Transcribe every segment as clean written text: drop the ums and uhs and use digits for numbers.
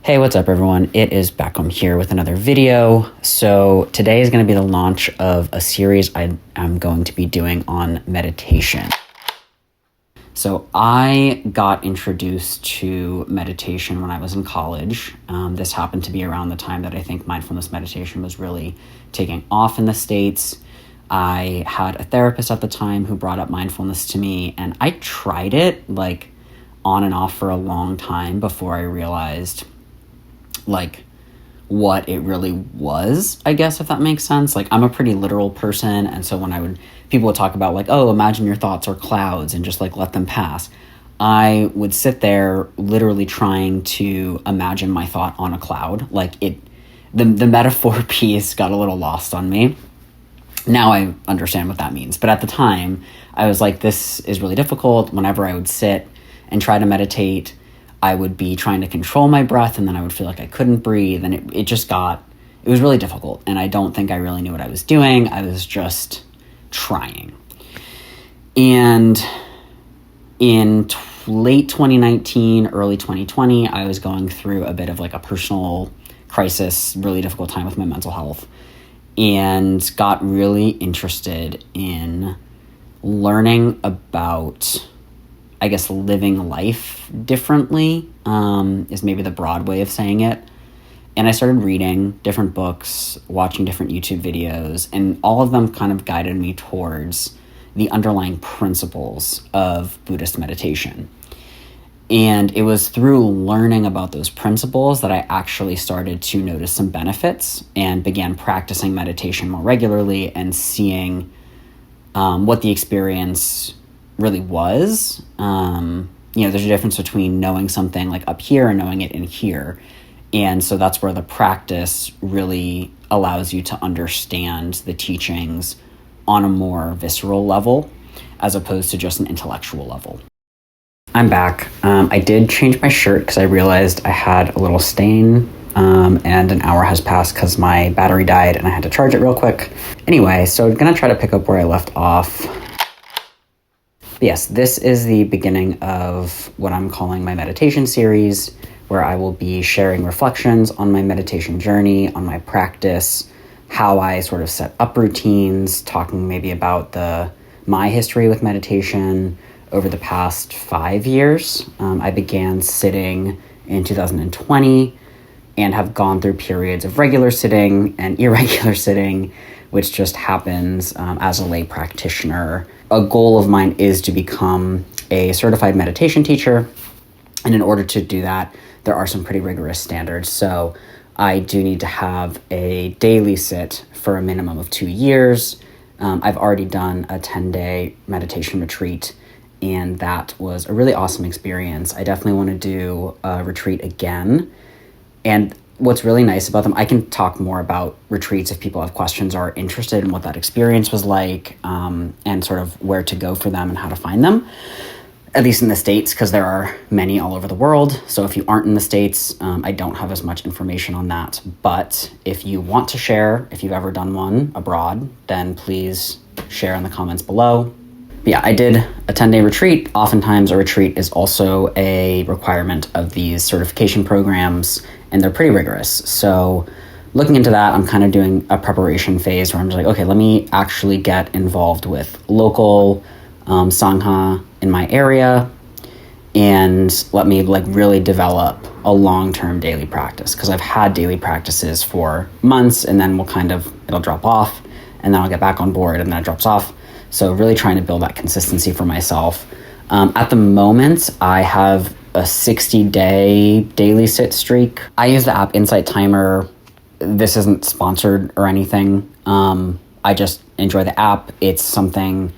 Hey, what's up everyone? It is Beckham here with another video. So today is going to be the launch of a series I'm going to be doing on meditation. So I got introduced to meditation when I was in college. This happened to be around the time that I think mindfulness meditation was really taking off in the States. I had a therapist at the time who brought up mindfulness to me, and I tried it like on and off for a long time before I realized like what it really was, I guess, if that makes sense. Like, I'm a pretty literal person, and so when people would talk about like, oh, imagine your thoughts are clouds and just like let them pass, I would sit there literally trying to imagine my thought on a cloud. Like the metaphor piece got a little lost on me. Now I understand what that means, but at the time I was like, this is really difficult. Whenever I would sit and try to meditate, I would be trying to control my breath, and then I would feel like I couldn't breathe, and it was really difficult, and I don't think I really knew what I was doing. I was just trying. And in late 2019, early 2020, I was going through a bit of like a personal crisis, really difficult time with my mental health, and got really interested in learning about, I guess, living life differently, is maybe the broad way of saying it. And I started reading different books, watching different YouTube videos, and all of them kind of guided me towards the underlying principles of Buddhist meditation. And it was through learning about those principles that I actually started to notice some benefits and began practicing meditation more regularly and seeing what the experience really was. There's a difference between knowing something like up here and knowing it in here. And so that's where the practice really allows you to understand the teachings on a more visceral level, as opposed to just an intellectual level. I'm back. I did change my shirt because I realized I had a little stain, and an hour has passed because my battery died and I had to charge it real quick. Anyway, so I'm gonna try to pick up where I left off. Yes, this is the beginning of what I'm calling my meditation series, where I will be sharing reflections on my meditation journey, on my practice, how I sort of set up routines, talking maybe about my history with meditation over the past 5 years. I began sitting in 2020 and have gone through periods of regular sitting and irregular sitting, which just happens as a lay practitioner. A goal of mine is to become a certified meditation teacher. And in order to do that, there are some pretty rigorous standards. So I do need to have a daily sit for a minimum of 2 years. I've already done a 10-day meditation retreat, and that was a really awesome experience. I definitely want to do a retreat again. And what's really nice about them, I can talk more about retreats if people have questions or are interested in what that experience was like, and sort of where to go for them and how to find them, at least in the States, because there are many all over the world. So if you aren't in the States, I don't have as much information on that. But if you want to share, if you've ever done one abroad, then please share in the comments below. But yeah, I did a 10-day retreat. Oftentimes a retreat is also a requirement of these certification programs, and they're pretty rigorous. So looking into that, I'm kind of doing a preparation phase where I'm just like, okay, let me actually get involved with local Sangha in my area, and let me like really develop a long-term daily practice, because I've had daily practices for months, and then it'll drop off, and then I'll get back on board, and then it drops off. So really trying to build that consistency for myself. At the moment, I have a 60-day daily sit streak. I use the app Insight Timer. This isn't sponsored or anything. I just enjoy the app. It's something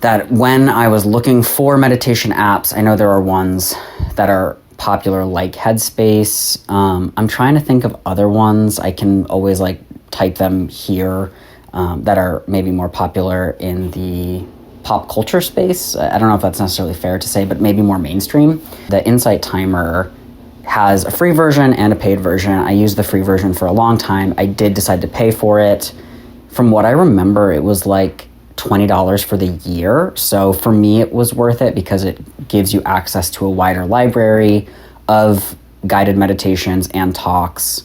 that when I was looking for meditation apps, I know there are ones that are popular like Headspace. I'm trying to think of other ones. I can always like type them here that are maybe more popular in the pop culture space. I don't know if that's necessarily fair to say, but maybe more mainstream. The Insight Timer has a free version and a paid version. I used the free version for a long time. I did decide to pay for it. From what I remember, it was like $20 for the year. So for me, it was worth it because it gives you access to a wider library of guided meditations and talks.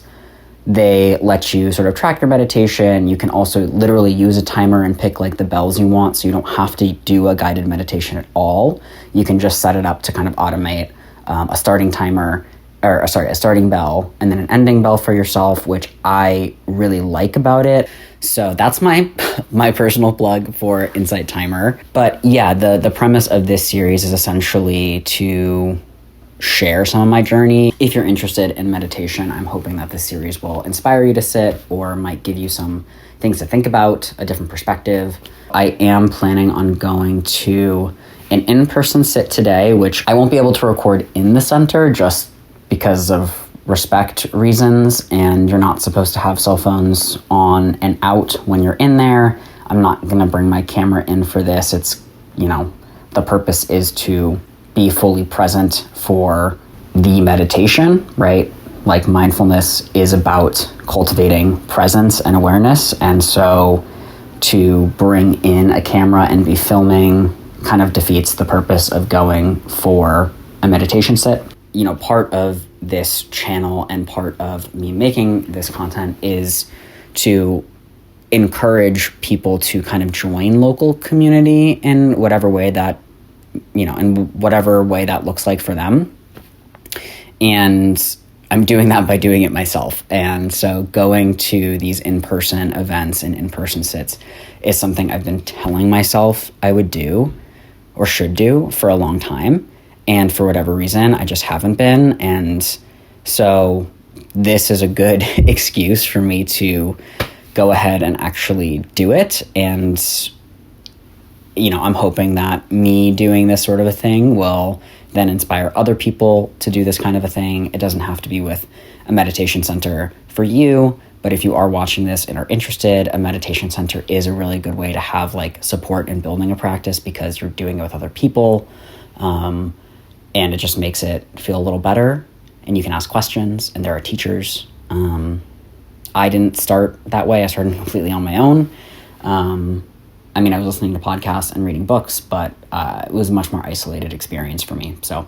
They let you sort of track your meditation. You can also literally use a timer and pick like the bells you want, so you don't have to do a guided meditation at all. You can just set it up to kind of automate a starting timer, a starting bell, and then an ending bell for yourself, which I really like about it. So that's my personal plug for Insight Timer. But yeah, the premise of this series is essentially to share some of my journey. If you're interested in meditation, I'm hoping that this series will inspire you to sit or might give you some things to think about, a different perspective. I am planning on going to an in-person sit today, which I won't be able to record in the center just because of respect reasons, and you're not supposed to have cell phones on and out when you're in there. I'm not going to bring my camera in for this. It's, the purpose is to be fully present for the meditation, right? Like mindfulness is about cultivating presence and awareness. And so to bring in a camera and be filming kind of defeats the purpose of going for a meditation sit. Part of this channel and part of me making this content is to encourage people to kind of join local community in whatever way that looks like for them. And I'm doing that by doing it myself. And so going to these in-person events and in-person sits is something I've been telling myself I would do or should do for a long time. And for whatever reason, I just haven't been. And so this is a good excuse for me to go ahead and actually do it. And I'm hoping that me doing this sort of a thing will then inspire other people to do this kind of a thing. It doesn't have to be with a meditation center for you, but if you are watching this and are interested, a meditation center is a really good way to have like support in building a practice because you're doing it with other people. And it just makes it feel a little better, and you can ask questions, and there are teachers. I didn't start that way. I started completely on my own. I was listening to podcasts and reading books, but it was a much more isolated experience for me. So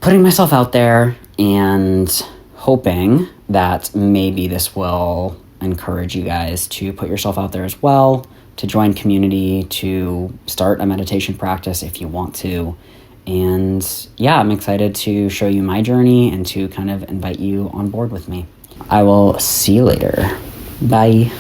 putting myself out there and hoping that maybe this will encourage you guys to put yourself out there as well, to join community, to start a meditation practice if you want to. And yeah, I'm excited to show you my journey and to kind of invite you on board with me. I will see you later. Bye.